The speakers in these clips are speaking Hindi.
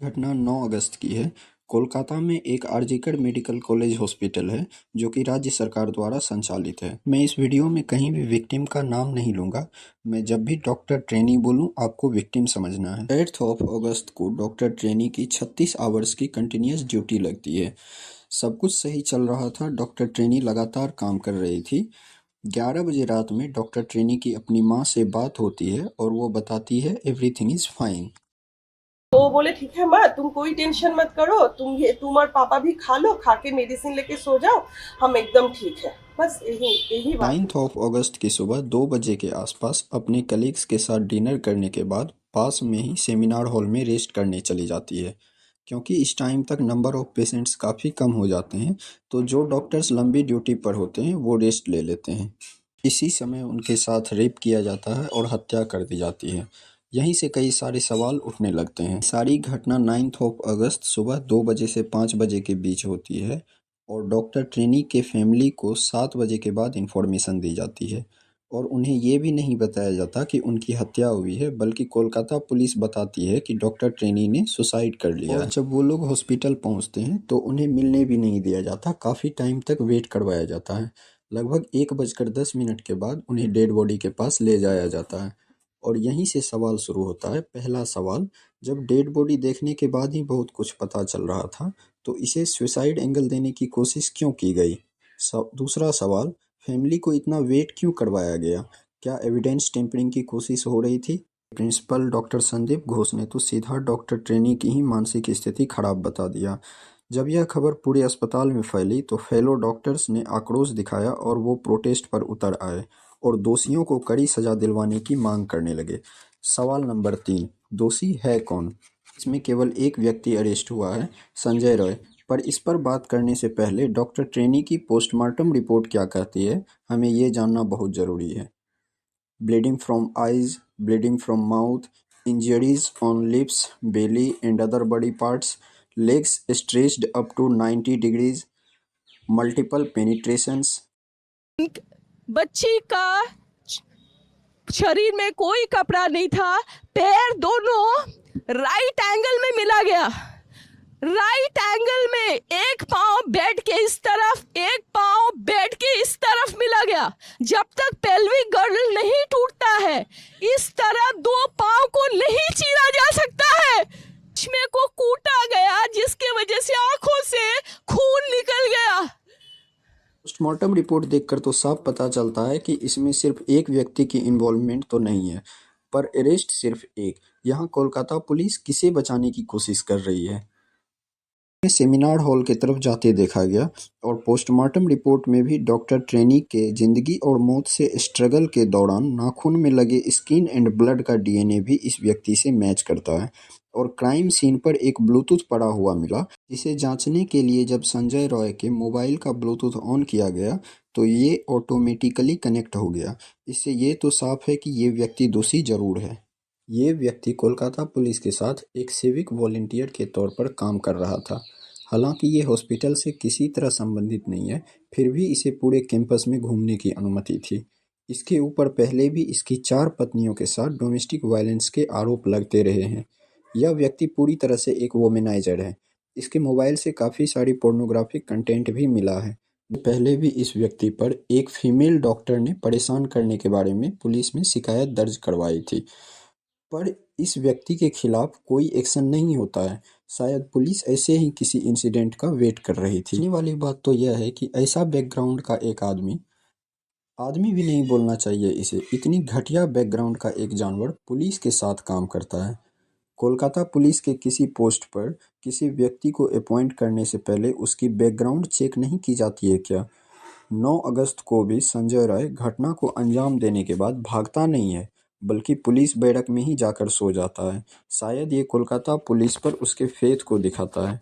घटना 9 अगस्त की है। कोलकाता में एक आरजिकर मेडिकल कॉलेज हॉस्पिटल है जो कि राज्य सरकार द्वारा संचालित है। मैं इस वीडियो में कहीं भी विक्टिम का नाम नहीं लूंगा। मैं जब भी डॉक्टर ट्रेनी बोलूं आपको विक्टिम समझना है। 8 अगस्त को डॉक्टर ट्रेनी की 36 आवर्स की कंटिन्यूस ड्यूटी लगती है। सब कुछ सही चल रहा था। डॉक्टर ट्रेनी लगातार काम कर रही थी। 11 बजे रात में डॉक्टर ट्रेनी की अपनी माँ से बात होती है और वो बताती है एवरीथिंग इज फाइन। तो वो बोले ठीक है माँ, तुम कोई टेंशन मत करो, तुम और पापा भी खा लो, खा के मेडिसिन लेके सो जाओ, हम एकदम ठीक है। बस यही यही बात 9 हुई। अगस्त की सुबह 2 बजे के आसपास अपने कलीग्स के साथ डिनर करने के बाद पास में ही सेमिनार हॉल में रेस्ट करने चली जाती है। क्योंकि इस टाइम तक नंबर ऑफ पेशेंट्स काफ़ी कम हो जाते हैं, तो जो डॉक्टर्स लंबी ड्यूटी पर होते हैं वो रेस्ट ले लेते हैं। इसी समय उनके साथ रेप किया जाता है और हत्या कर दी जाती है। यहीं से कई सारे सवाल उठने लगते हैं। सारी घटना 9 अगस्त सुबह 2 बजे से 5 बजे के बीच होती है और डॉक्टर ट्रेनी के फैमिली को 7 बजे के बाद इंफॉर्मेशन दी जाती है और उन्हें ये भी नहीं बताया जाता कि उनकी हत्या हुई है, बल्कि कोलकाता पुलिस बताती है कि डॉक्टर ट्रेनी ने सुसाइड कर लिया है। और जब वो लोग हॉस्पिटल पहुंचते हैं तो उन्हें मिलने भी नहीं दिया जाता। काफ़ी टाइम तक वेट करवाया जाता है। लगभग 1:10 के बाद उन्हें डेड बॉडी के पास ले जाया जाता है और यहीं से सवाल शुरू होता है। पहला सवाल, जब डेड बॉडी देखने के बाद ही बहुत कुछ पता चल रहा था, तो इसे सुसाइड एंगल देने की कोशिश क्यों की गई? दूसरा सवाल, फैमिली को इतना वेट क्यों करवाया गया? क्या एविडेंस टेम्परिंग की कोशिश हो रही थी? प्रिंसिपल डॉक्टर संदीप घोष ने तो सीधा डॉक्टर ट्रेनी की ही मानसिक स्थिति खराब बता दिया। जब यह खबर पूरे अस्पताल में फैली तो फेलो डॉक्टर्स ने आक्रोश दिखाया और वो प्रोटेस्ट पर उतर आए और दोषियों को कड़ी सजा दिलवाने की मांग करने लगे। सवाल नंबर 3, दोषी है कौन? इसमें केवल एक व्यक्ति अरेस्ट हुआ है, संजय रॉय। पर इस पर बात करने से पहले डॉक्टर ट्रेनी की पोस्टमार्टम रिपोर्ट क्या कहती है, हमें ये जानना बहुत ज़रूरी है। Bleeding from eyes, bleeding from mouth, injuries on lips, belly and other body parts, legs stretched up to 90 degrees, multiple penetrations। बच्ची का शरीर में कोई कपड़ा नहीं था। पैर दोनों राइट एंगल में मिला गया। राइट एंगल में एक पांव बेड के इस तरफ, एक पांव बेड के इस तरफ मिला गया। जब तक पेल्विक गर्डल नहीं टूटता है, इस तरह दो पांव को नहीं चीरा जा सकता है। चश्मे को कूटा गया जिसके वजह से आंखों से खून निकल गया। पोस्टमार्टम रिपोर्ट देखकर तो साफ पता चलता है कि इसमें सिर्फ एक व्यक्ति की इन्वॉल्वमेंट तो नहीं है, पर अरेस्ट सिर्फ एक। यहाँ कोलकाता पुलिस किसे बचाने की कोशिश कर रही है? सेमिनार हॉल की तरफ जाते देखा गया और पोस्टमार्टम रिपोर्ट में भी डॉक्टर ट्रेनी के जिंदगी और मौत से स्ट्रगल के दौरान नाखून में लगे स्किन एंड ब्लड का डीएनए भी इस व्यक्ति से मैच करता है और क्राइम सीन पर एक ब्लूटूथ पड़ा हुआ मिला, जिसे जांचने के लिए जब संजय रॉय के मोबाइल का ब्लूटूथ ऑन किया गया तो ये ऑटोमेटिकली कनेक्ट हो गया। इससे ये तो साफ है कि ये व्यक्ति दोषी जरूर है। ये व्यक्ति कोलकाता पुलिस के साथ एक सिविक वॉलंटियर के तौर पर काम कर रहा था। हालांकि ये हॉस्पिटल से किसी तरह संबंधित नहीं है, फिर भी इसे पूरे कैंपस में घूमने की अनुमति थी। इसके ऊपर पहले भी इसकी 4 पत्नियों के साथ डोमेस्टिक वायलेंस के आरोप लगते रहे हैं। यह व्यक्ति पूरी तरह से एक वोमेनाइजर है। इसके मोबाइल से काफ़ी सारी पोर्नोग्राफिक कंटेंट भी मिला है। पहले भी इस व्यक्ति पर एक फीमेल डॉक्टर ने परेशान करने के बारे में पुलिस में शिकायत दर्ज करवाई थी, पर इस व्यक्ति के खिलाफ कोई एक्शन नहीं होता है। शायद पुलिस ऐसे ही किसी इंसिडेंट का वेट कर रही थी। सोचने वाली बात तो यह है कि ऐसा बैकग्राउंड का एक आदमी आदमी भी नहीं बोलना चाहिए इसे, इतनी घटिया बैकग्राउंड का एक जानवर पुलिस के साथ काम करता है। कोलकाता पुलिस के किसी पोस्ट पर किसी व्यक्ति को अपॉइंट करने से पहले उसकी बैकग्राउंड चेक नहीं की जाती है क्या? 9 अगस्त को भी संजय राय घटना को अंजाम देने के बाद भागता नहीं है, बल्कि पुलिस बैरक में ही जाकर सो जाता है। शायद ये कोलकाता पुलिस पर उसके फेथ को दिखाता है।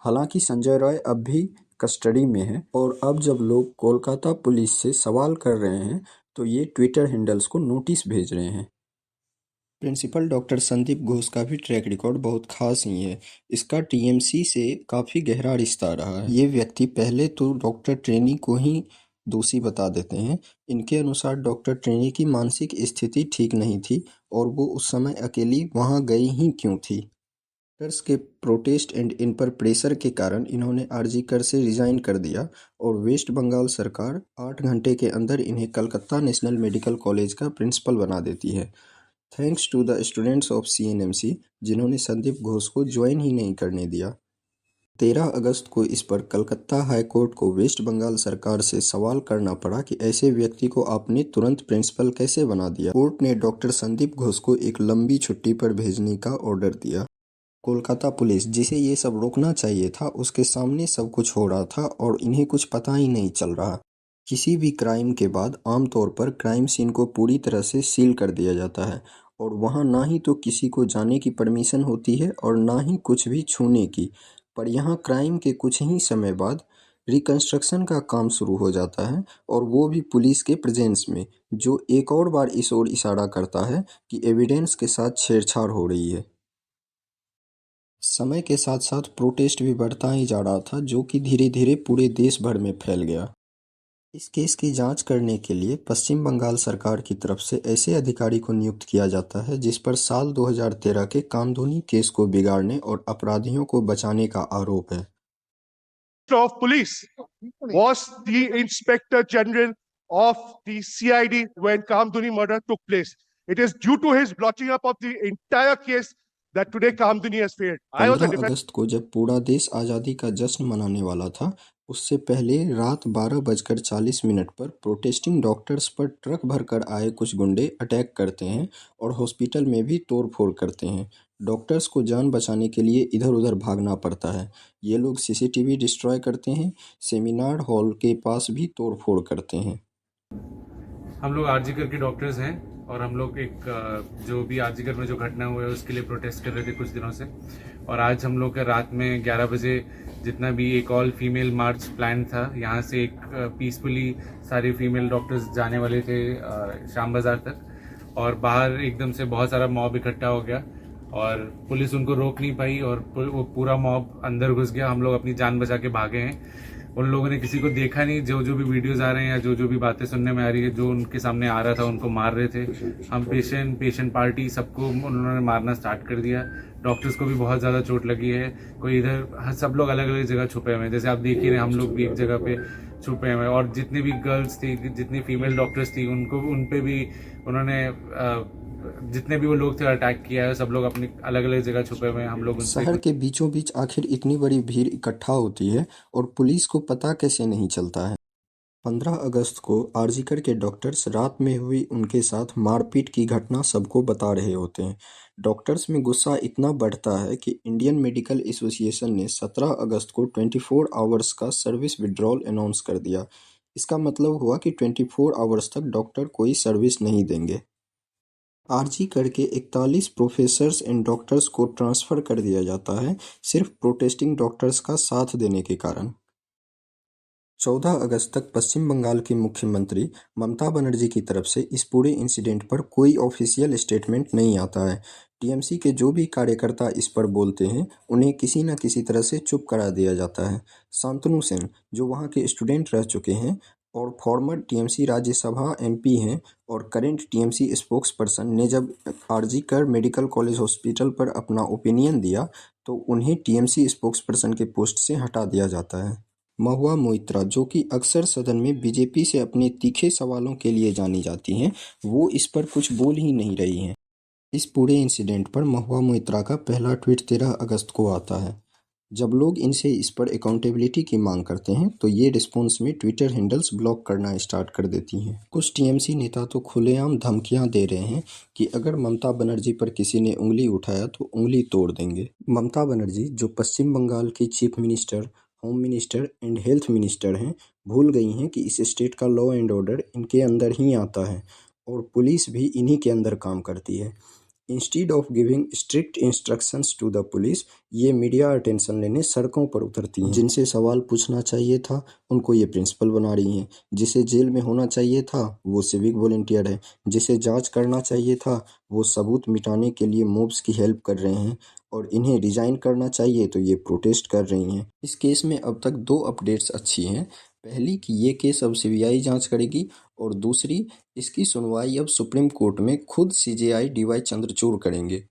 हालांकि संजय रॉय अब भी कस्टडी में है और अब जब लोग कोलकाता पुलिस से सवाल कर रहे हैं तो ये ट्विटर हैंडल्स को नोटिस भेज रहे हैं। प्रिंसिपल डॉक्टर संदीप घोष का भी ट्रैक रिकॉर्ड बहुत खास ही है। इसका टीएमसी से काफ़ी गहरा रिश्ता रहा है। ये व्यक्ति पहले तो डॉक्टर ट्रेनी को ही दोषी बता देते हैं। इनके अनुसार डॉक्टर ट्रेनी की मानसिक स्थिति ठीक नहीं थी और वो उस समय अकेली वहाँ गई ही क्यों थी। डॉक्टर्स के प्रोटेस्ट एंड इन पर प्रेशर के कारण इन्होंने आरजी कर से रिजाइन कर दिया और वेस्ट बंगाल सरकार 8 घंटे के अंदर इन्हें कलकत्ता नेशनल मेडिकल कॉलेज का प्रिंसिपल बना देती है। Thanks to the students of CNMC जिन्होंने संदीप घोष को ज्वाइन ही नहीं करने दिया। 13 अगस्त को इस पर कलकत्ता हाई कोर्ट को वेस्ट बंगाल सरकार से सवाल करना पड़ा कि ऐसे व्यक्ति को आपने तुरंत प्रिंसिपल कैसे बना दिया। कोर्ट ने डॉक्टर संदीप घोष को एक लंबी छुट्टी पर भेजने का ऑर्डर दिया। कोलकाता पुलिस, जिसे ये सब रोकना चाहिए था, उसके सामने सब कुछ हो रहा था और इन्हें कुछ पता ही नहीं चल रहा। किसी भी क्राइम के बाद आमतौर पर क्राइम सीन को पूरी तरह से सील कर दिया जाता है और वहाँ ना ही तो किसी को जाने की परमिशन होती है और ना ही कुछ भी छूने की। पर यहाँ क्राइम के कुछ ही समय बाद रिकंस्ट्रक्शन का काम शुरू हो जाता है और वो भी पुलिस के प्रेजेंस में, जो एक और बार इस ओर इशारा करता है कि एविडेंस के साथ छेड़छाड़ हो रही है। समय के साथ साथ प्रोटेस्ट भी बढ़ता ही जा रहा था, जो कि धीरे धीरे पूरे देश भर में फैल गया। इस केस की जांच करने के लिए पश्चिम बंगाल सरकार की तरफ से ऐसे अधिकारी को नियुक्त किया जाता है जिस पर साल 2013 के कामधुनी केस को बिगाड़ने और अपराधियों को बचाने का आरोप है। of Police was the Inspector General of the CID when Kamduni murder took place. It is due to his blotching up of the entire case that today Kamduni has failed. I was a 15 अगस्त को जब पूरा देश आज़ादी का जश्न मनाने वाला था, उससे पहले रात 12:40 पर प्रोटेस्टिंग डॉक्टर्स पर ट्रक भरकर आए कुछ गुंडे अटैक करते हैं और हॉस्पिटल में भी तोड़फोड़ करते हैं। डॉक्टर्स को जान बचाने के लिए इधर उधर भागना पड़ता है। ये लोग सीसीटीवी डिस्ट्रॉय करते हैं, सेमिनार हॉल के पास भी तोड़फोड़ करते हैं। हम लोग आरजीकर के डॉक्टर्स हैं और हम लोग एक जो भी आरजीकर में जो घटना हुआ है उसके लिए प्रोटेस्ट कर रहे थे कुछ दिनों से। और आज हम लोग का रात में 11 बजे जितना भी एक ऑल फीमेल मार्च प्लान था, यहाँ से एक पीसफुली सारे फीमेल डॉक्टर्स जाने वाले थे शाम बाज़ार तक, और बाहर एकदम से बहुत सारा मॉब इकट्ठा हो गया और पुलिस उनको रोक नहीं पाई और वो पूरा मॉब अंदर घुस गया। हम लोग अपनी जान बचा के भागे हैं। उन लोगों ने किसी को देखा नहीं। जो जो भी वीडियोस आ रहे हैं या जो जो भी बातें सुनने में आ रही है, जो उनके सामने आ रहा था उनको मार रहे थे। हम पेशेंट पार्टी सबको उन्होंने मारना स्टार्ट कर दिया। डॉक्टर्स को भी बहुत ज़्यादा चोट लगी है। कोई इधर, सब लोग अलग अलग जगह छुपे हुए हैं, जैसे आप देख ही रहे, हम लोग भी एक जगह पे छुपे हुए हैं। और जितनी भी गर्ल्स थी, जितनी फीमेल डॉक्टर्स थी, उन पे भी उन्होंने जितने भी वो लोग थे अटैक किया है। सब लोग अपनी अलग अलग जगह छुपे हुए हैं। हम लोग शहर के बीचों बीच आखिर इतनी बड़ी भीड़ इकट्ठा होती है और पुलिस को पता कैसे नहीं चलता है। 15 अगस्त को आरजीकर के डॉक्टर्स रात में हुई उनके साथ मारपीट की घटना सबको बता रहे होते हैं। डॉक्टर्स में गुस्सा इतना बढ़ता है कि इंडियन मेडिकल एसोसिएशन ने 17 अगस्त को 24 आवर्स का सर्विस विड्रॉल अनाउंस कर दिया। इसका मतलब हुआ कि 24 आवर्स तक डॉक्टर कोई सर्विस नहीं देंगे। आरजीकर के 41 प्रोफेसर्स एंड डॉक्टर्स को ट्रांसफ़र कर दिया जाता है, सिर्फ प्रोटेस्टिंग डॉक्टर्स का साथ देने के कारण। 14 अगस्त तक पश्चिम बंगाल की मुख्यमंत्री ममता बनर्जी की तरफ से इस पूरे इंसिडेंट पर कोई ऑफिशियल स्टेटमेंट नहीं आता है। टीएमसी के जो भी कार्यकर्ता इस पर बोलते हैं, उन्हें किसी न किसी तरह से चुप करा दिया जाता है। शांतनु सेन, जो वहाँ के स्टूडेंट रह चुके हैं और फॉर्मर टीएमसी राज्यसभा एमपी हैं और करेंट टीएमसी स्पोक्स पर्सन, ने जब आरजीकर मेडिकल कॉलेज हॉस्पिटल पर अपना ओपिनियन दिया तो उन्हें टीएमसी स्पोक्स पर्सन के पोस्ट से हटा दिया जाता है। महुआ मोइत्रा, जो कि अक्सर सदन में बीजेपी से अपने तीखे सवालों के लिए जानी जाती हैं, वो इस पर कुछ बोल ही नहीं रही हैं। इस पूरे इंसिडेंट पर महुआ मोइत्रा का पहला ट्वीट 13 अगस्त को आता है। जब लोग इनसे इस पर अकाउंटेबिलिटी की मांग करते हैं तो ये रिस्पॉन्स में ट्विटर हैंडल्स ब्लॉक करना स्टार्ट कर देती हैं। कुछ टीएमसी नेता तो खुलेआम धमकियां दे रहे हैं कि अगर ममता बनर्जी पर किसी ने उंगली उठाया तो उंगली तोड़ देंगे। ममता बनर्जी, जो पश्चिम बंगाल की chief minister, home minister and health minister हैं, भूल गई हैं कि इस स्टेट का लॉ एंड ऑर्डर इनके अंदर ही आता है और पुलिस भी इन्हीं के अंदर काम करती है। Instead of giving strict instructions to the police, ये मीडिया अटेंशन लेने सड़कों पर उतरती हैं। जिनसे सवाल पूछना चाहिए था उनको ये प्रिंसिपल बना रही हैं। जिसे जेल में होना चाहिए था वो सिविक वॉलंटियर है। जिसे जांच करना चाहिए था वो सबूत मिटाने के लिए मॉब्स की हेल्प कर रहे हैं और इन्हें रिजाइन करना चाहिए तो ये प्रोटेस्ट कर रही हैं। इस केस में अब तक 2 अपडेट्स अच्छी हैं। पहली कि ये केस अब सीबीआई जांच करेगी और दूसरी, इसकी सुनवाई अब सुप्रीम कोर्ट में खुद सीजेआई डीवाई चंद्रचूड़ करेंगे।